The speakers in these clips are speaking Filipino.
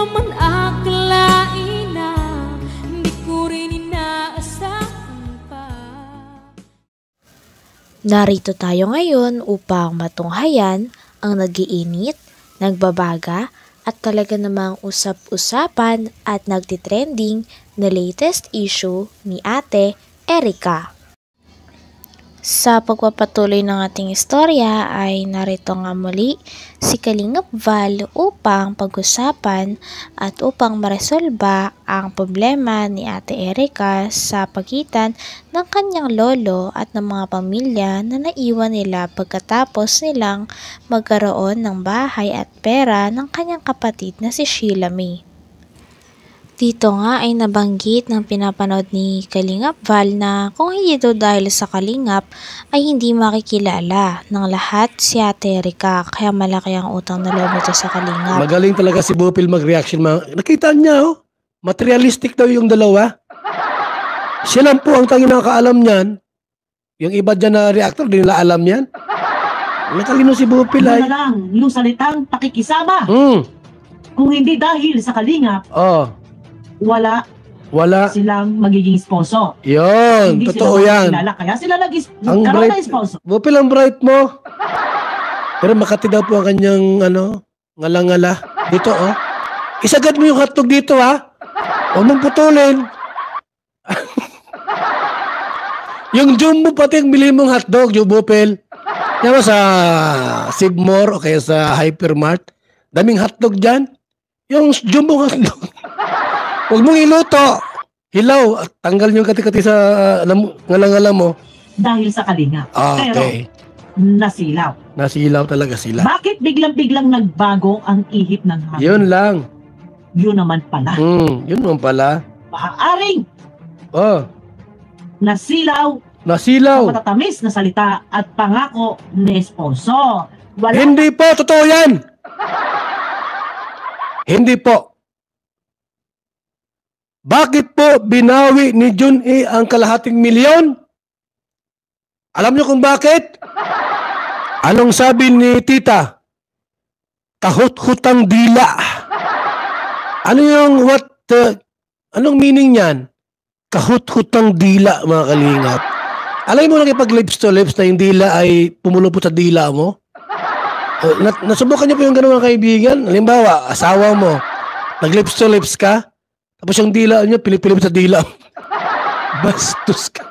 naman akalain na hindi ko rin inaasahan pa. Narito tayo ngayon upang matunghayan ang nagiinit, nagbabaga at talaga namang usap-usapan at nagtitrending na latest issue ni Ate Erica. Sa pagpapatuloy ng ating istorya ay narito nga muli si Kalingap Val upang pag-usapan at upang maresolba ang problema ni Ate Erica sa pagitan ng kanyang lolo at ng mga pamilya na naiwan nila pagkatapos nilang magkaroon ng bahay at pera ng kanyang kapatid na si Sheila May. Dito nga ay nabanggit ng pinapanood ni Kalingap Val na kung hindi daw dahil sa Kalingap ay hindi makikilala ng lahat si Ate Erica kaya malaki ang utang na loob nito sa Kalingap. Magaling talaga si Bupil mag-reaction. Nakita niya, oh. Materialistic daw yung dalawa. Siya lang po ang tanging nakakaalam niyan. Yung iba dyan na reactor, di nila alam yan. Nakalino si Bupil ay. Ano na lang, yung salitang pakikisama. Kung hindi dahil sa Kalingap, wala silang magiging sponsor. Yun, hindi totoo sila yan. Kaya sila nagkaroon ng sponsor. Bupil ang bright mo. Pero Makati daw po ang kanyang ngala-ngala. Dito, oh. Isagad mo yung hotdog dito, ha. Huwag mong putulin. Yung jumbo pati yung bilhin mong hotdog, yung Bupil. Yan mo sa Sigmore o kaya sa Hypermart. Daming hotdog dyan. Yung jumbo hotdog. Huwag mong iluto. Hilaw. Tanggal yung kati-kati sa ngala-ngala mo. Dahil sa Kalingap. Okay. Pero, nasilaw. Nasilaw talaga sila. Bakit biglang-biglang nagbago ang ihip ng hangin? Yun lang. Yun naman pala. Yun naman pala. Maaaring Nasilaw. sa matatamis na salita at pangako ni sponsor. Hindi po. Totoo yan. Hindi po. Bakit po binawi ni Jun E ang kalahating milyon? Alam niyo kung bakit? Anong sabi ni tita? Kahut-hutang dila. Ano yung anong meaning niyan? Kahut-hutang dila, mga Kalingap. Alam mo lang pag lips to lips na yung dila ay pumulupot sa dila mo? Nasubukan niyo po yung ganun mga kaibigan? Halimbawa, asawa mo, nag-lips to lips ka, tapos yung dila niya, pilip-pilip sa dila. Bastos ka.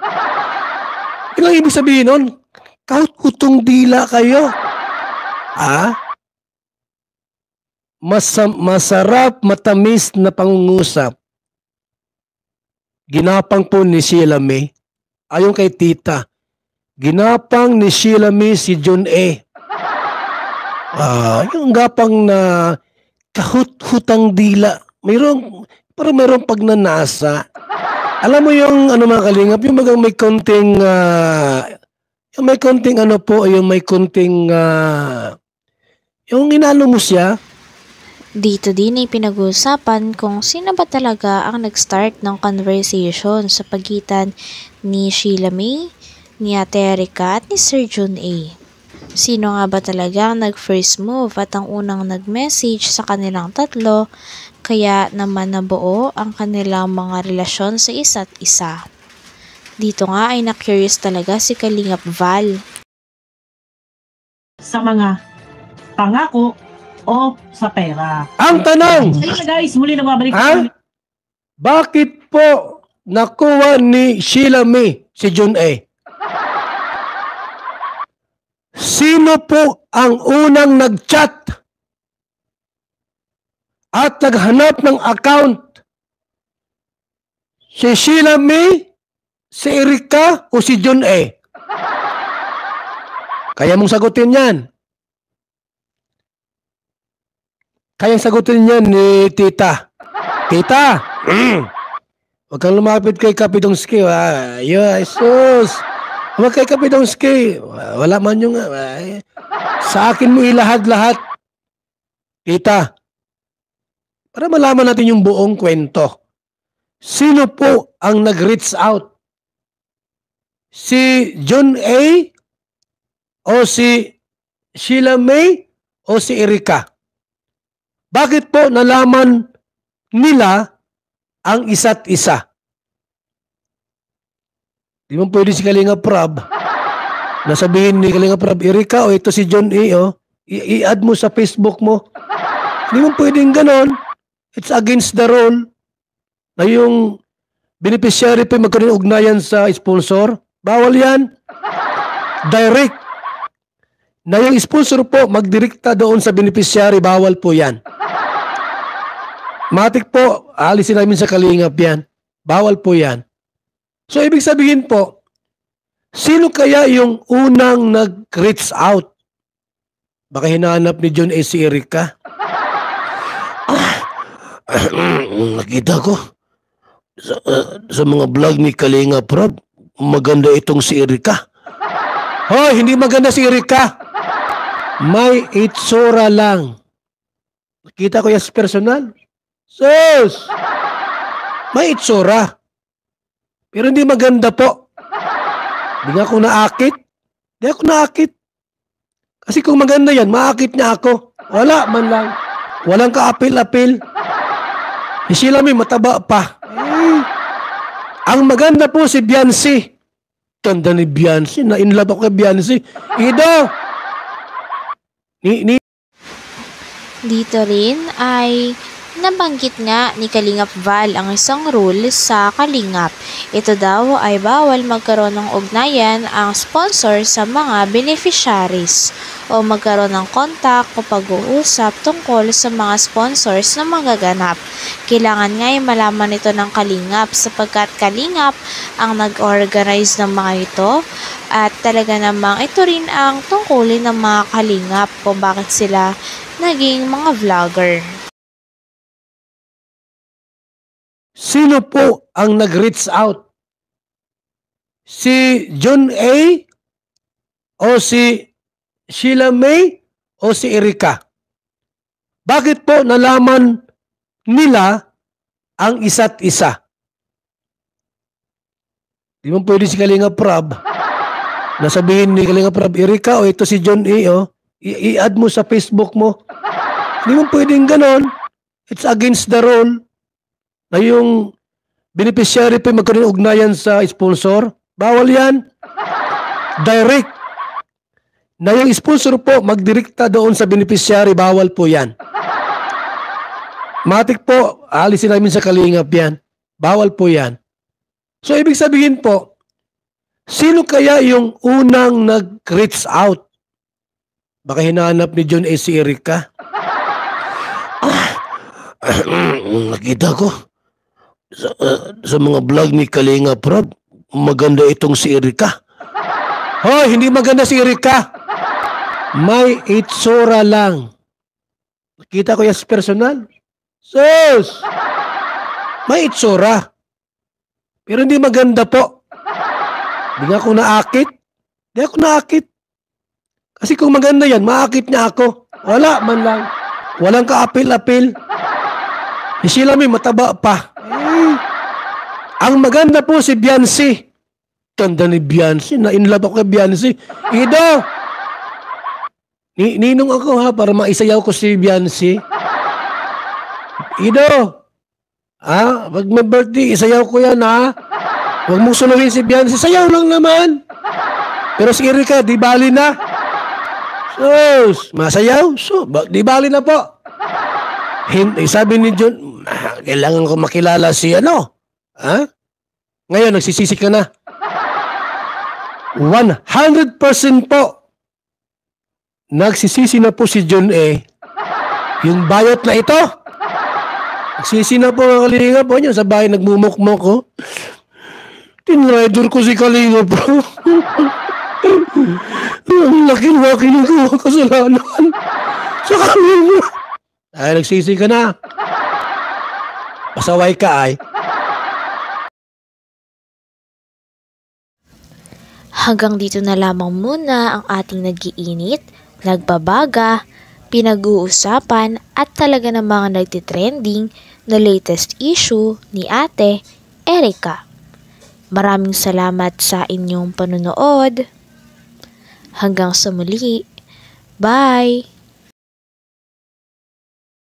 Ilang ibig sabihin nun? Kahut-hutong dila kayo. Masarap, matamis na pangungusap. Ginapang po ni Sheila May. Ayon kay tita. Ginapang ni Sheila May si Jun E. Yung gapang na kahut-hutang dila. Parang mayroong pagnanasa. Alam mo yung mga Kalingap, yung bagang may konting yung inano mo siya. Dito din ay pinag-uusapan kung sino ba talaga ang nag-start ng conversation sa pagitan ni Sheila May, ni Ate Erica at ni Sir Jun A. Sino nga ba talaga ang nag-first move at ang unang nag-message sa kanilang tatlo kaya naman nabuo ang kanilang mga relasyon sa isa't isa. Dito nga ay na-curious talaga si Kalingap Val. Sa mga pangako o sa pera. Ang tanong! Ayun na guys, muli nagbabalik. Bakit po nakuha ni Sheila May si Jun A? Sino po ang unang nag-chat at naghanap ng account? Si Sheila May, si Erica o si Jun A? Kaya mong sagutin yan. Kayang sagutin yan ni tita. Tita! Huwag kang lumapit kay Kapidongski. Jesus! Huwag kay Kapidongski. Wala man yung... sa akin mo ilahad-lahat. Tita, para malaman natin yung buong kwento. Sino po ang nag-reach out? Si Jun A o si Sheila May o si Erica? Bakit po nalaman nila ang isa't isa. Di mo pwede si Kalinga Prab nasabihin ni Kalinga Prab, Erika, o ito si John A, i-add mo sa Facebook mo. Di mo pwedeng ganon. It's against the rule na yung beneficiary pa magkaroon ng ugnayan sa sponsor. Bawal yan. Direct. Na yung sponsor po magdirekta doon sa beneficiary, bawal po yan. Matik po, alisin namin sa Kalingap yan. Bawal po yan. So, ibig sabihin po, sino kaya yung unang nag-reach out? Baka hinahanap ni John A. si Erika. Nakita ko sa mga vlog ni Kalinga Prab, maganda itong si Erika. Hoy, hindi maganda si Erika. May itsura lang. Nakita ko yan sa personal. Sus! May itsura. Pero hindi maganda po. Hindi nga ako naakit. Hindi ako naakit. Kasi kung maganda yan, maakit niya ako. Wala man lang. Walang ka-apil-apil. Si Sheila may mataba pa. Ang maganda po si Beyonce. Ganda ni Beyonce. Na-inlove ako kay Beyonce. Ido! Dito rin ay nabanggit nga ni Kalingap Val ang isang rule sa Kalingap. Ito daw ay bawal magkaroon ng ugnayan ang sponsor sa mga beneficiaries o magkaroon ng kontak o pag-uusap tungkol sa mga sponsors na magaganap. Kailangan nga ay malaman ito ng Kalingap sapagkat Kalingap ang nag-organize ng mga ito at talaga namang ito rin ang tungkulin ng mga Kalingap kung bakit sila naging mga vlogger. Sino po ang nag-reach out? Si John A. o si Sheila May o si Erika? Bakit po nalaman nila ang isa't isa? Di mo pwede si Kalinga Prab nasabihin ni Kalinga Prab, Erika, o ito si John A, i-add mo sa Facebook mo. Di mo pwedeng ganon. It's against the rule na yung beneficiary pa magkaroon ng ugnayan sa sponsor. Bawal yan. Direct. Na yung sponsor po magdirekta doon sa beneficiary, bawal po yan. Matik po, alisin namin sa Kalingap yan. Bawal po yan. So, ibig sabihin po, sino kaya yung unang nag-reach out? Baka hinahanap ni John A. si Erika. Nakita ko sa mga vlog ni Kalinga Prab, maganda itong si Erika. Hoy, hindi maganda si Erika. May itsura lang. Nakita ko yan sa personal. Sus! May itsura. Pero hindi maganda po. Hindi nga ako naakit. Hindi ako naakit. Kasi kung maganda yan, maakit niya ako. Wala man lang. Walang ka-apil-apil. Si Sheila may mataba pa. Ang maganda po si Beyonce. Ganda ni Beyonce. Na-inlove ako kay Beyonce. Ido! Ninong ako ha, para maisayaw ko si Beyonce. Ido! Ha? Pag may birthday, isayaw ko yan ha. Huwag mong suluhin si Beyonce. Sayaw lang naman. Pero si Erika, di bali na. Sus! Masayaw? So, di bali na po. Sabi ni John, kailangan ko makilala si ano. Ha? Ngayon, nagsisisi ka na. 100% po. Nagsisisi na po si John A. Yung bayot na ito. Nagsisi na po ang Kalinga po niya. Sa bahay nagmumukmok ko. Tinrider ko si Kalinga po. Ang laki-laki ng gawa kasalanan. Sa Kalinga. Ay, nagsisi ka na. Pasaway ka ay. Hanggang dito na lamang muna ang ating nag-iinit, nagbabaga, pinag-uusapan at talaga namang nagtitrending na latest issue ni Ate Erika. Maraming salamat sa inyong panonood. Hanggang sa muli. Bye!